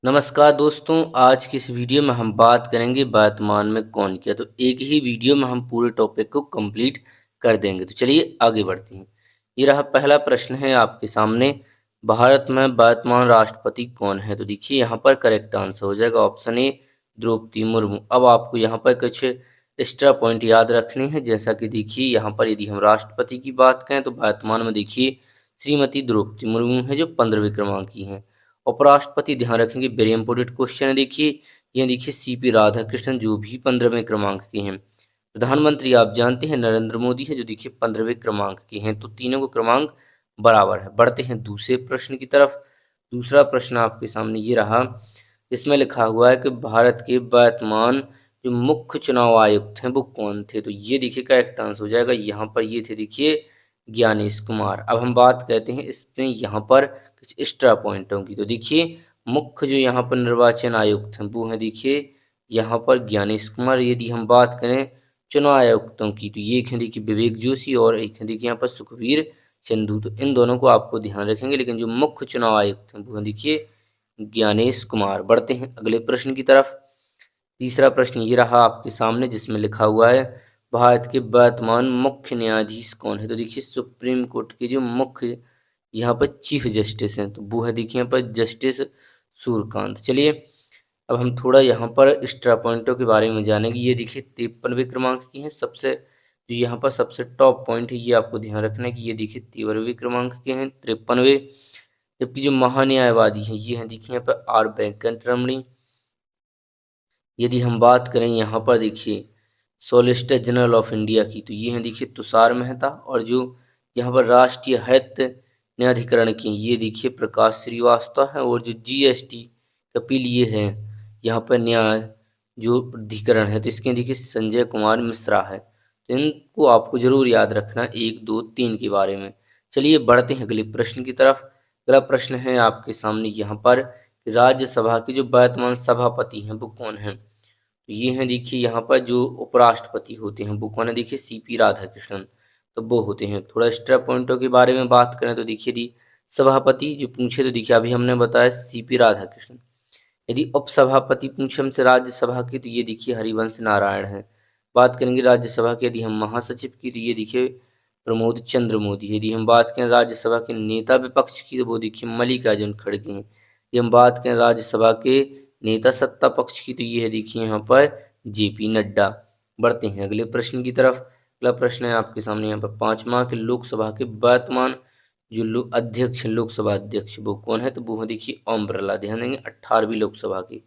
नमस्कार दोस्तों, आज की इस वीडियो में हम बात करेंगे वर्तमान में कौन किया। तो एक ही वीडियो में हम पूरे टॉपिक को कंप्लीट कर देंगे। तो चलिए आगे बढ़ते हैं। ये रहा पहला प्रश्न है आपके सामने, भारत में वर्तमान राष्ट्रपति कौन है। तो देखिए यहाँ पर करेक्ट आंसर हो जाएगा ऑप्शन ए, द्रौपदी मुर्मू। अब आपको यहाँ पर कुछ एक्स्ट्रा पॉइंट याद रखने हैं। जैसा कि देखिए यहाँ पर यदि हम राष्ट्रपति की बात करें तो वर्तमान में देखिए श्रीमती द्रौपदी मुर्मू है जो 15वें क्रमांक की हैं। उपराष्ट्रपति ध्यान रखेंगे, वेरी इंपॉर्टेंट क्वेश्चन है। देखिए ये देखिए सीपी राधाकृष्णन जो भी 15वें क्रमांक के हैं। प्रधानमंत्री आप जानते हैं नरेंद्र मोदी है जो देखिए 15वें क्रमांक के हैं। तो तीनों को क्रमांक बराबर है। बढ़ते हैं दूसरे प्रश्न की तरफ। दूसरा प्रश्न आपके सामने ये रहा, इसमें लिखा हुआ है कि भारत के वर्तमान जो मुख्य चुनाव आयुक्त हैं वो कौन थे। तो ये देखिए करेक्ट आंसर हो जाएगा। यहाँ पर ये थे देखिए ज्ञानेश कुमार। अब हम बात करते हैं इसमें यहाँ पर कुछ एक्स्ट्रा पॉइंटों की। तो देखिए मुख्य जो यहाँ पर निर्वाचन आयुक्त हैं वो हैं देखिए यहाँ पर ज्ञानेश कुमार। यदि हम बात करें चुनाव आयुक्तों की तो ये एक हैं देखिए विवेक जोशी और एक हैं देखिए यहाँ पर सुखबीर चंदू। तो इन दोनों को आपको ध्यान रखेंगे, लेकिन जो मुख्य चुनाव आयुक्त हैं वो हैं देखिए ज्ञानेश कुमार। बढ़ते हैं अगले प्रश्न की तरफ। तीसरा प्रश्न ये रहा आपके सामने जिसमें लिखा हुआ है भारत के वर्तमान मुख्य न्यायाधीश कौन है। तो देखिए सुप्रीम कोर्ट के जो मुख्य यहाँ पर चीफ जस्टिस हैं तो वो है देखिए यहाँ पर जस्टिस सूर्यकांत। चलिए अब हम थोड़ा यहाँ पर एक्स्ट्रा पॉइंटों के बारे में जानेंगे। ये देखिए 53वें क्रमांक की हैं। सबसे जो यहाँ पर सबसे टॉप पॉइंट है ये आपको ध्यान रखना है कि ये देखिए 53वें क्रमांक के हैं, 53वें। जबकि जो महान्यायवादी हैं ये हैं देखिए यहाँ पर आर वेंकट रमणी। यदि हम बात करें यहाँ पर देखिए सॉलिसिटर जनरल ऑफ इंडिया की तो ये हैं देखिए तुषार मेहता। और जो यहाँ पर राष्ट्रीय हरित न्यायाधिकरण की ये देखिए प्रकाश श्रीवास्तव है। और जो जीएसटी कपिल ये है यहाँ पर न्याय जो अधिकरण है तो इसके देखिए संजय कुमार मिश्रा है। तो इनको आपको जरूर याद रखना 1, 2, 3 के बारे में। चलिए बढ़ते हैं अगले प्रश्न की तरफ। अगला प्रश्न है आपके सामने यहाँ पर राज्यसभा के जो वर्तमान सभापति हैं वो कौन हैं। तो ये हैं देखिए यहाँ पर जो उपराष्ट्रपति होते हैं वो कौन है, देखिए सीपी राधाकृष्णन। तो वो होते हैं। थोड़ा एक्स्ट्रा पॉइंटों के बारे में बात करें तो देखिए यदि सभापति जो पूछे तो देखिए अभी हमने बताया सीपी राधाकृष्णन। यदि उपसभापति पूछे हमसे राज्यसभा की तो ये देखिए हरिवंश नारायण है। बात करेंगे राज्यसभा की यदि हम महासचिव की तो ये देखिए प्रमोद चंद्र मोदी है। यदि हम बात करें राज्यसभा के नेता विपक्ष की तो वो देखिए मल्लिकार्जुन खड़गे हैं। यदि हम बात करें राज्यसभा के नेता सत्ता पक्ष की तो ये है देखिए यहाँ पर जेपी नड्डा। बढ़ते हैं अगले प्रश्न की तरफ। अगला प्रश्न है आपके सामने यहाँ पर 5वां के लोकसभा के वर्तमान जो अध्यक्ष लोकसभा अध्यक्ष वो कौन है। तो वो है देखिए ओम बिरला। ध्यान देंगे 18वीं लोकसभा की।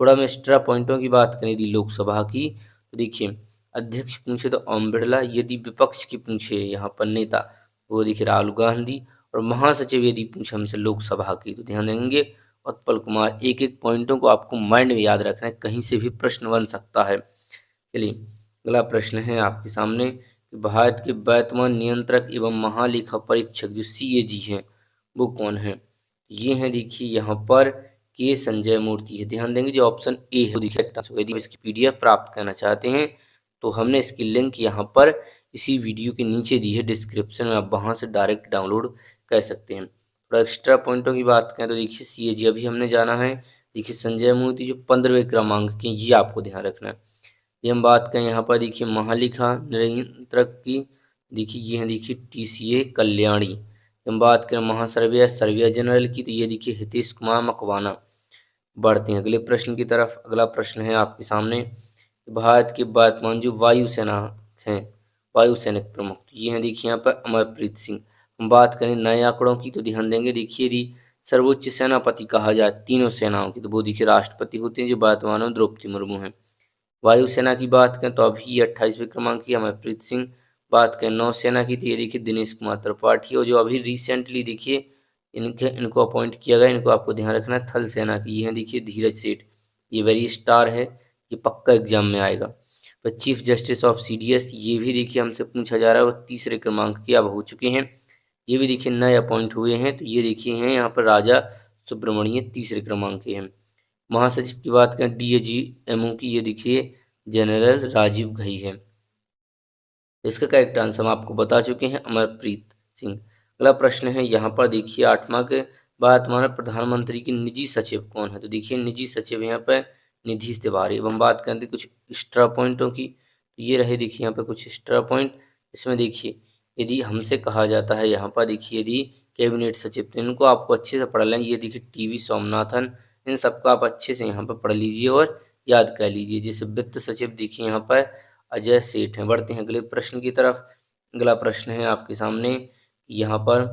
थोड़ा मैं एक्स्ट्रा पॉइंटों की बात करें यदि लोकसभा की तो देखिए अध्यक्ष पूछे तो ओम बिरला। यदि विपक्ष की पूछे यहाँ पर नेता वो देखिए राहुल गांधी। और महासचिव यदि पूछे हमसे लोकसभा की तो ध्यान देंगे उत्पल कुमार। एक एक पॉइंटों को आपको माइंड में याद रखना है, कहीं से भी प्रश्न बन सकता है। चलिए अगला प्रश्न है आपके सामने कि भारत के वर्तमान नियंत्रक एवं महालेखा परीक्षक जो सीएजी हैं वो कौन है। ये हैं देखिए यहाँ पर के संजय मूर्ति है। ध्यान देंगे जो ऑप्शन ए है वो देखिए। यदि आप इसकी पीडीएफ प्राप्त करना चाहते हैं तो हमने इसकी लिंक यहाँ पर इसी वीडियो के नीचे दी है डिस्क्रिप्शन में, आप वहाँ से डायरेक्ट डाउनलोड कर सकते हैं। थोड़ा एक्स्ट्रा पॉइंटों की बात करें तो देखिए सीएजी अभी हमने जाना है। देखिए संजय मूर्ति जो 15वें क्रमांक के, ये आपको ध्यान रखना है। ये हम बात करें यहाँ पर देखिए महालेखा नियंत्रक की, देखिए ये है देखिए टीसीए कल्याणी। हम बात करें महासर्वे सर्वे जनरल की तो ये देखिए हितेश कुमार मकवाना। बढ़ते हैं अगले प्रश्न की तरफ। अगला प्रश्न है आपके सामने भारत के वर्तमान जो वायुसेना हैं वायुसैनिक प्रमुख तो ये हैं देखिए यहाँ पर अमरप्रीत सिंह। हम बात करें नए आंकड़ों की तो ध्यान देंगे देखिए यदि सर्वोच्च सेनापति कहा जाए तीनों सेनाओं की तो वो देखिए राष्ट्रपति होते हैं जो वर्तमान में द्रौपदी मुर्मू हैं। वायुसेना की बात करें तो अभी ये 28वें क्रमांक की अमरप्रीत सिंह। बात करें नौसेना की तो ये देखिए दिनेश कुमार त्रिपाठी। और जो अभी रिसेंटली देखिए इनको अपॉइंट किया गया, इनको आपको ध्यान रखना है थल सेना की, ये है देखिए धीरज सेठ। ये वेरी स्टार है, ये पक्का एग्जाम में आएगा। पर चीफ जस्टिस ऑफ सीडीएस ये भी देखिए हमसे पूछा जा रहा है, वो 3रे क्रमांक के अब हो चुके हैं। ये भी देखिए नए अपॉइंट हुए हैं। तो ये देखिए हैं यहाँ पर राजा सुब्रमण्य 3रे क्रमांक के हैं। महासचिव की बात करें डीएजीएमओ की ये देखिए जनरल राजीव घई है। इसका करेक्ट आंसर हम आपको बता चुके हैं अमरप्रीत सिंह। अगला प्रश्न है यहाँ पर देखिए 8वां के वर्तमान में प्रधानमंत्री की निजी सचिव कौन है? तो देखिए निजी सचिव यहाँ पर निधि तिवारी। अब हम बात करते हैं कुछ एक्स्ट्रा पॉइंटों की, तो ये रहे देखिए यहाँ पे कुछ एक्स्ट्रा पॉइंट। इसमें देखिए यदि हमसे कहा जाता है यहाँ पर देखिए यदि कैबिनेट सचिव, तो इनको आपको अच्छे से पढ़ लें। ये देखिए टीवी सोमनाथन, इन सबको आप अच्छे से यहाँ पर पढ़ लीजिए और याद कर लीजिए। जैसे वित्त सचिव देखिए यहाँ पर अजय सेठ हैं। बढ़ते हैं अगले प्रश्न की तरफ। अगला प्रश्न है आपके सामने यहाँ पर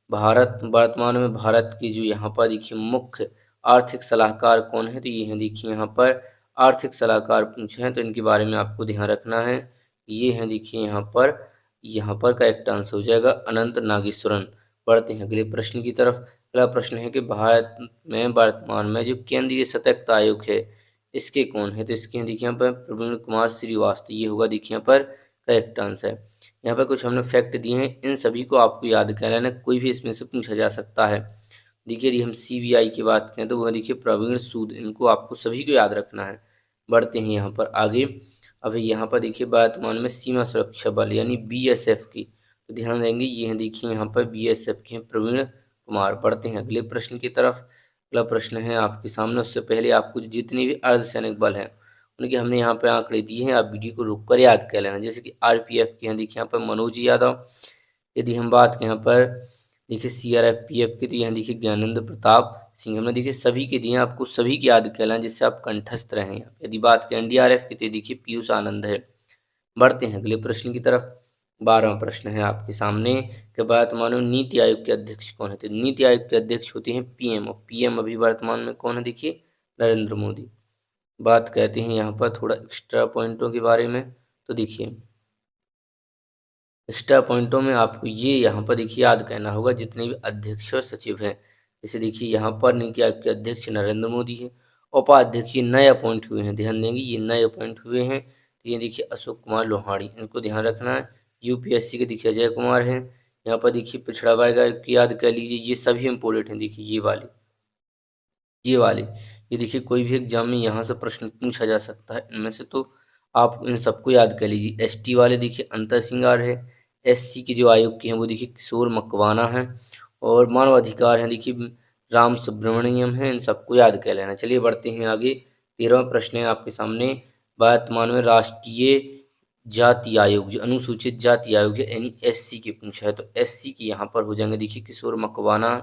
भारत वर्तमान में भारत की जो यहाँ पर देखिए मुख्य आर्थिक सलाहकार कौन है? तो ये हैं देखिए यहाँ पर आर्थिक सलाहकार पूछे हैं, तो इनके बारे में आपको ध्यान रखना है। ये हैं देखिए यहाँ पर करेक्ट आंसर हो जाएगा अनंत नागेश्वरन। बढ़ते हैं अगले प्रश्न की तरफ। अगला प्रश्न है कि भारत में वर्तमान में जो केंद्रीय सतर्कता आयोग है, इसके कौन है? तो इसके हैं देखिए यहाँ पर प्रवीण कुमार श्रीवास्तव। ये होगा देखिए यहाँ पर करेक्ट आंसर। यहाँ पर कुछ हमने फैक्ट दिए हैं, इन सभी को आपको याद कर लेना, कोई भी इसमें से पूछा जा सकता है। देखिए यदि हम सीबीआई की बात करें तो वह देखिए प्रवीण सूद, इनको आपको सभी को याद रखना है। बढ़ते हैं यहाँ पर आगे। अब यहाँ पर देखिए वर्तमान में सीमा सुरक्षा बल यानी बीएसएफ की, तो ध्यान देंगे ये हैं देखिए यहाँ पर बीएसएफ के हैं प्रवीण कुमार। बढ़ते हैं अगले प्रश्न की तरफ। अगला प्रश्न है आपके सामने, उससे पहले आपको जितने भी अर्धसैनिक बल हैं उनके हमने यहाँ पे आंकड़े दिए हैं, आप वीडियो को रोक कर याद कर लेना। जैसे कि आरपीएफ के हैं देखिए यहाँ पर मनोज यादव। यदि हम बात करें यहाँ पर देखिए सीआरपीएफ के, तो यहाँ देखिए ज्ञानेंद्र प्रताप सिंह। हमने देखिए सभी के दिए हैं, आपको सभी की याद कर लेना जिससे आप कंठस्थ रहें। यदि बात करें एनडीआरएफ की, तो देखिए पीयूष आनंद है। बढ़ते हैं अगले प्रश्न की तरफ। 12वां प्रश्न है आपके सामने कि वर्तमान में नीति आयोग के अध्यक्ष कौन है? तो नीति आयोग के अध्यक्ष होते हैं पीएम, और पीएम अभी वर्तमान में कौन है? देखिए नरेंद्र मोदी। बात कहते हैं यहाँ पर थोड़ा एक्स्ट्रा पॉइंटों के बारे में, तो देखिए एक्स्ट्रा पॉइंटों में आपको ये यहाँ पर देखिए याद करना होगा जितने भी अध्यक्ष और सचिव हैं। जैसे देखिए यहाँ पर नीति आयोग के अध्यक्ष नरेंद्र मोदी है, उपाध्यक्ष ये नए अपॉइंट हुए हैं, ध्यान देंगे ये नए अपॉइंट हुए हैं। तो ये देखिए अशोक कुमार लोहाड़ी, इनको ध्यान रखना है। यूपीएससी के देखिए अजय कुमार हैं। यहाँ पर देखिए पिछड़ा वर्ग आयोग की याद कर लीजिए, ये सभी इम्पोर्टेंट हैं। देखिए ये वाले ये देखिए कोई भी एग्जाम में यहाँ से प्रश्न पूछा जा सकता है इनमें से, तो आप इन सबको याद कर लीजिए। एसटी वाले देखिए अंतर सिंगार है। एससी के जो आयोग के हैं वो देखिए किशोर मकवाना है। और मानव अधिकार हैं देखिए राम सुब्रमण्यम है। इन सबको याद कर लेना। चलिए बढ़ते हैं आगे। 13वां प्रश्न है आपके सामने, वर्तमान में राष्ट्रीय जाति आयोग जो अनुसूचित जाति आयोग है यानी एससी की पूछा है, तो एससी की यहाँ पर हो जाएंगे देखिए किशोर मकवाना।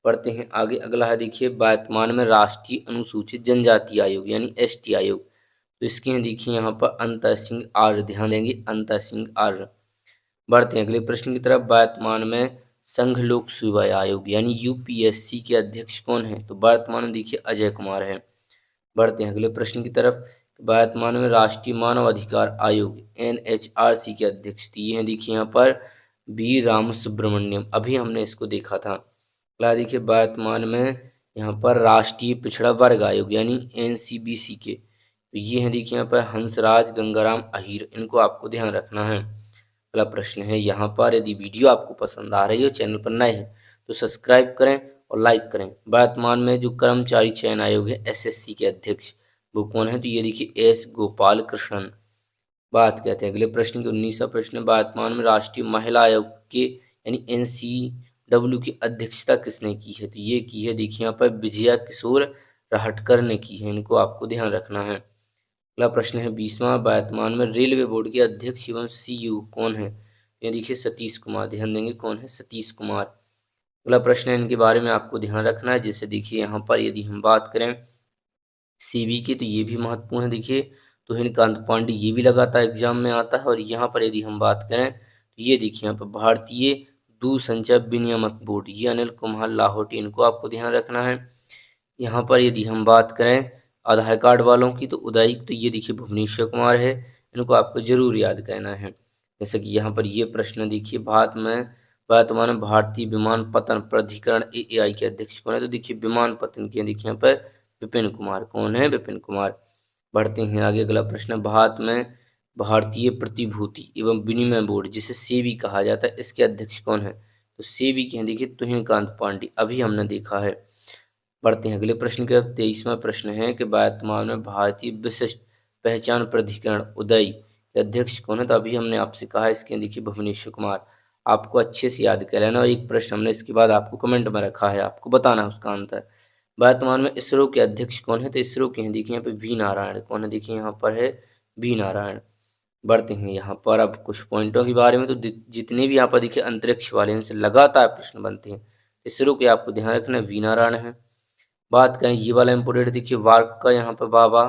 पढ़ते हैं आगे। अगला है देखिए वर्तमान में राष्ट्रीय अनुसूचित जनजाति आयोग यानी एसटी आयोग, तो इसके हैं देखिए यहाँ पर अंतर सिंह आर्य, ध्यान देंगे अंतर सिंह आर्य। बढ़ते हैं अगले प्रश्न की तरफ। वर्तमान में संघ लोक सेवा आयोग यानी यूपीएससी के अध्यक्ष कौन है? तो वर्तमान में देखिए अजय कुमार है। बढ़ते हैं अगले प्रश्न की तरफ। वर्तमान में राष्ट्रीय मानव अधिकार आयोग एनएचआरसी के अध्यक्ष ये हैं देखिए यहाँ पर बी राम सुब्रमण्यम, अभी हमने इसको देखा था। अगला देखिए वर्तमान में यहाँ पर राष्ट्रीय पिछड़ा वर्ग आयोग यानी एनसीबीसी के, तो ये हैं देखिए यहाँ पर हंसराज गंगाराम अहीर, इनको आपको ध्यान रखना है। अगला प्रश्न है यहाँ पर, यदि वीडियो आपको पसंद आ रही हो, चैनल पर नए हैं तो सब्सक्राइब करें और लाइक करें। वर्तमान में जो कर्मचारी चयन आयोग है एसएससी के अध्यक्ष वो कौन है? तो ये देखिए एस गोपाल कृष्णन। बात कहते हैं अगले प्रश्न की। 19वां प्रश्न, वर्तमान में राष्ट्रीय महिला आयोग के यानी एनसीडब्ल्यू की अध्यक्षता किसने की है? तो ये की है देखिए यहाँ पर विजया किशोर राहटकर ने की है, इनको आपको ध्यान रखना है। अगला प्रश्न है 20वां, वर्तमान में रेलवे बोर्ड के अध्यक्ष एवं सीयू कौन है? ये देखिए सतीश कुमार, ध्यान देंगे कौन है? सतीश कुमार। अगला प्रश्न है इनके बारे में आपको ध्यान रखना है। जैसे देखिए यहाँ पर यदि हम बात करें सीवी की, तो ये भी महत्वपूर्ण है। देखिए तुहिनकांत पांडे, ये भी लगातार एग्जाम में आता है। और यहाँ पर यदि हम बात करें तो ये देखिए यहाँ पर भारतीय दूरसंचार विनियामक बोर्ड, ये अनिल कुमार लाहौटी, इनको आपको ध्यान रखना है। यहाँ पर यदि हम बात करें आधार कार्ड वालों की, तो उदयिक, तो ये देखिए भुवनेश्वर कुमार है, इनको आपको जरूर याद करना है। जैसे कि यहाँ पर ये प्रश्न देखिए वर्तमान में भारतीय विमानपत्तन प्राधिकरण एएआई के अध्यक्ष कौन है? तो देखिए विमानपत्तन के देखिए यहाँ पर विपिन कुमार, कौन है? विपिन कुमार। बढ़ते हैं आगे। अगला प्रश्न, भारत में भारतीय प्रतिभूति एवं विनिमय बोर्ड जिसे सेबी कहा जाता है, इसके अध्यक्ष कौन है? तो सेबी के हैं देखिए तुहिनकांत पांडे, अभी हमने देखा है। बढ़ते हैं अगले प्रश्न की तरफ। 23वां प्रश्न है कि वर्तमान में भारतीय विशिष्ट पहचान प्राधिकरण उदय के अध्यक्ष कौन है? तो अभी हमने आपसे कहा इसके देखिए भुवनेश्वर कुमार। आपको अच्छे से याद कर लेना। और एक प्रश्न हमने इसके बाद आपको कमेंट में रखा है, आपको बताना है उसका आंसर। वर्तमान में इसरो के अध्यक्ष कौन है? तो इसरो के हैं, देखिए यहाँ पे वी नारायण। कौन है? देखिए यहाँ पर है वी नारायण। बढ़ते हैं यहाँ पर अब कुछ पॉइंटों के बारे में। तो जितने भी यहाँ पर देखिए अंतरिक्ष वाले इनसे लगातार प्रश्न बनते हैं। इसरो के आपको ध्यान रखना वी नारायण है। बात करें ये वाला इंपोर्टेंट, देखिए वार्क का यहाँ पर भाभा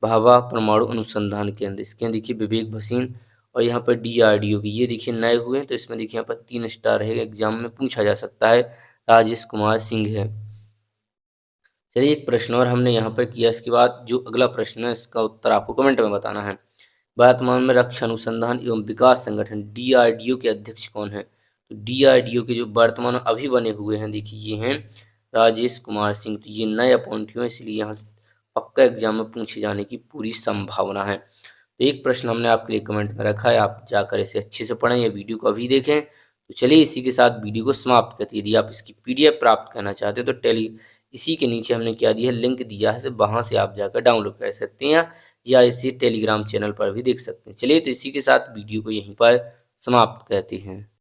भाभा परमाणु अनुसंधान केंद्र, इसके देखिए विवेक भसीन। और यहाँ पर DRDO की, ये देखिए नए हुए हैं तो इसमें देखिए यहाँ पर 3 स्टार रहेगा, एग्जाम में पूछा जा सकता है। राजेश कुमार सिंह है। चलिए एक प्रश्न और हमने यहाँ पर किया, इसके बाद जो अगला प्रश्न है इसका उत्तर आपको कमेंट में बताना है। वर्तमान में रक्षा अनुसंधान एवं विकास संगठन DRDO के अध्यक्ष कौन है? तो DRDO के जो वर्तमान में अभी बने हुए हैं देखिए ये हैं राजेश कुमार सिंह। तो ये नए अपॉइंट हुए हैं, इसलिए यहाँ से पक्का एग्जाम में पूछे जाने की पूरी संभावना है। तो एक प्रश्न हमने आपके लिए कमेंट में रखा है, आप जाकर इसे अच्छे से पढ़ें या वीडियो को अभी देखें। तो चलिए इसी के साथ वीडियो को समाप्त करते हैं। यदि आप इसकी PDF प्राप्त करना चाहते हैं तो इसी के नीचे हमने क्या दिया है, लिंक दिया है, वहाँ से आप जाकर डाउनलोड कर सकते हैं या इसे टेलीग्राम चैनल पर भी देख सकते हैं। चलिए तो इसी के साथ वीडियो को यहीं पर समाप्त करते हैं।